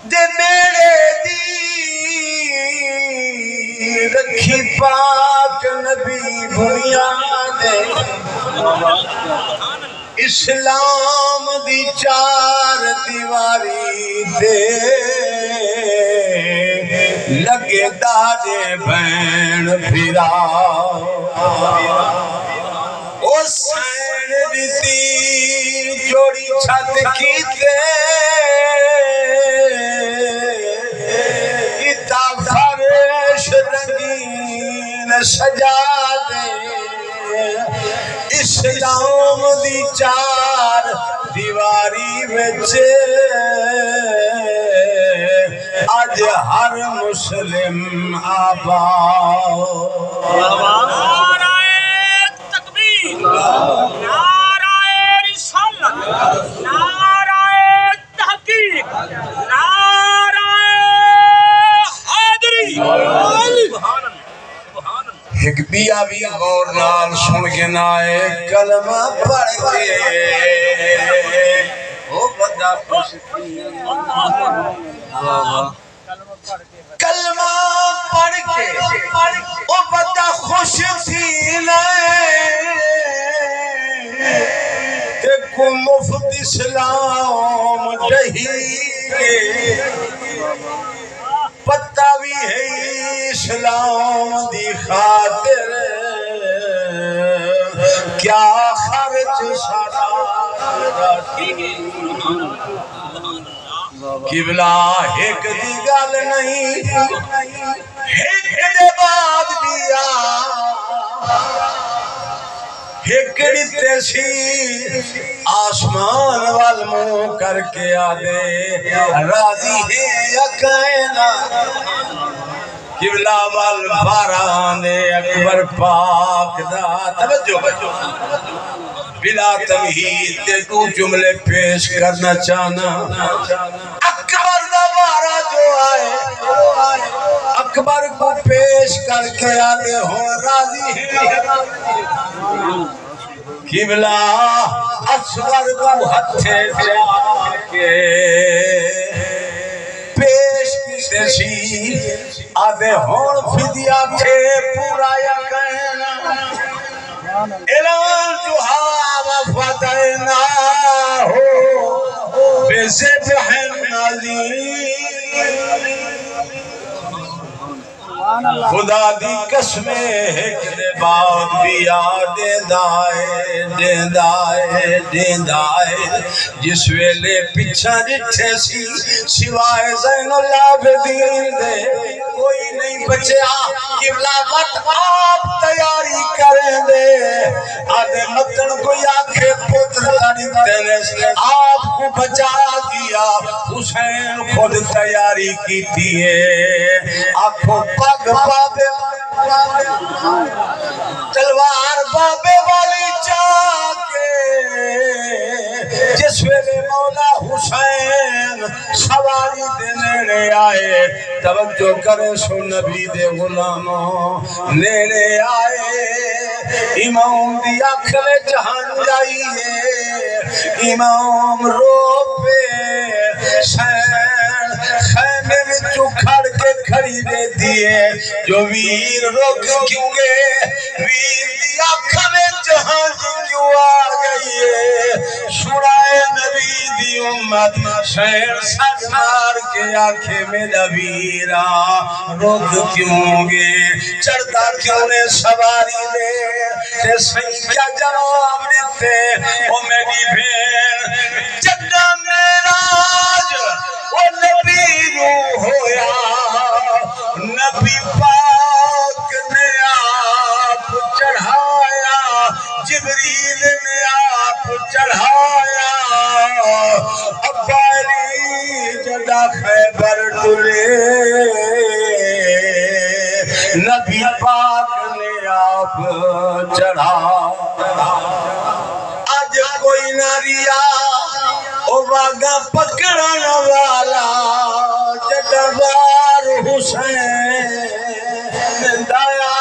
دے میرے دی رکھی پاک نبی بنیاد اسلام دی چار دیواری تے لگے داجے بین پھرا او سین دیتی جوڑی چھت کی تے اتا فرش رنگین سجا دے اسلام دی چار دیواری وچ آج ہر مسلم آباد نعرہ تکبیر نعرہ رسالت نعرہ تحقیق نعرہ حیدری ایک بیا بھی غور نال سن کے نائے کلمہ پڑھ کے او بندہ خوش کلمہ پڑھ کے او بندہ خوش تھی کہ کو مفت اسلام دہی پتہ بھی ہے اسلام دی خاطر کیا خرچ سارا قبلہ ایک دی گل نہیں ایک دے بعد بیا ایک دیتے سی آسمان والموں کر کے آدے راضی ہے یا کائنا قبلہ والباران اکبر پاک دا توجہ بلا تمہید تے دو جملے پیش کرنا چاہنا اکبر دا بارہ جو آئے اکبر کو پیش کر کے آدھے ہوں راضی ہے قبلہ اصغر کو ہتھے جا کے پیش کسے سی آدھے ہون فدیہ تھے پورا یا کہنا اعلان جو وفتحنا ہو بذبح عظیم خدا دی قسمیں ایک دے بعد بیا دیندائے جس ویلے پچھا جٹھے سی سوائے زین العابدین دے کوئی نہیں بچیا قبلہ وقت آپ تیاری کریں دے آدھے مطن کوئی آنکھیں پتر تڑی دینے سے آپ کو بچا دیا حسین خود تیاری کی دیئے آنکھوں پگ بابے تلوار بابے والی چاکے جس ویلے مولا حسین سواری دینے آئے توجہ کرے سو نبی دے غلاموں لینے آئے امام دی اکھلے جہان جائیے امام رو پہ سین خیمے میں چکھڑ کے کھڑی دے دیئے جو ویر رک کیوں گے ویر دی اکھلے جہان کیوں آ گئیے سنائے نبی دی امت شہر سر مار کے آنکھیں میں نبیرہ رک کیوں گے چڑھتا کیوں نے سواری دے تے سہی کیا جواب دیتے او میری بھین جدہ میراج او نبی روح ہویا نبی پاک نے آپ چڑھایا جبریل نے آپ چڑھایا ابا علی جدہ خیبر ٹلے نبی پاک نے آپ چڑھا آج کوئی نہ ریا او واگا پکڑا والا جدوار حسین دایا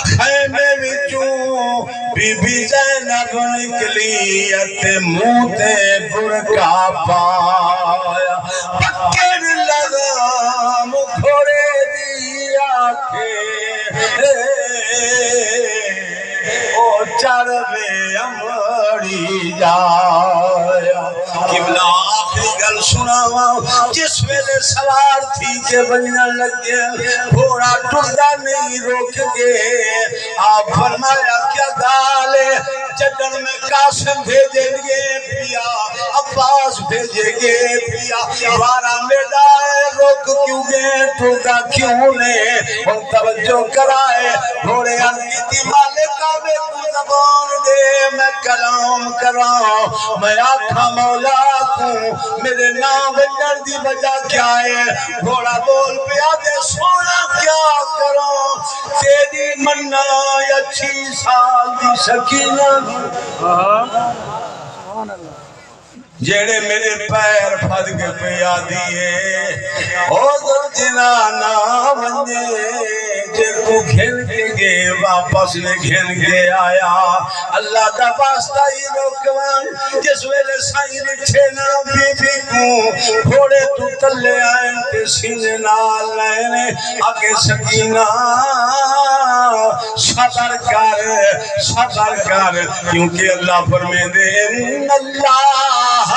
خیمے وچوں بی بی زینب نکلی تے منہ تے برقع پایا پکڑ لگام گھوڑے دی آکھے او چڑھے امڑی جایا قبلہ آخری گل سناواں جس ویلے سوار تھی کہ بننا لگے گھوڑا ٹردا نہیں روک کے آپ فرمایا کیا گال ہے جدن میں قاسم بھیجیں گے پیا عباس بھیجیں گے پیا وارا میڈا ہے روک کیوں گے ٹردا کیوں نے ان توجہ کرائے گھوڑے انگی تھی مالکہ میں کو زبان دے میں کلام کراؤں میں آکھا مولا کو میرے نام بجن دی وجہ کیا ہے گھوڑا بول پیا دے سونا کیا کروں تیری منہ اچھی سال دی سکینہ جیڑے میرے پیر پھد کے پیا دیئے او در جنانا ونجے جے کو گھن کے گے واپس میں گھن کے آیا اللہ دا واسطہ ہی روکوان جس ویلے سائیں رکھے نا بی بی کو گھوڑے تو تلے آئیں تے سینے نال لینے آگے سکینہ صبر کر کیونکہ اللہ فرمے دے اللہ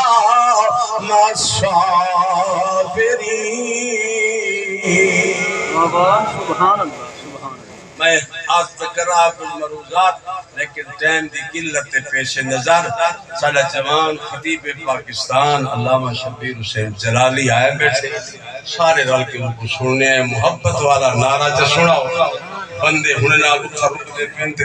سبحان اللہ میں آج تک رہا کچھ مروضات لیکن ٹائم دی قلت پیش نظر ساڑھا جوان خطیب پاکستان علامہ شبیر حسین جلالی آئے بیٹھے سارے رل کے ان کو سننے محبت والا نعرہ جو سناؤ بندے ہونے نال اٹھا رک دے پہنتے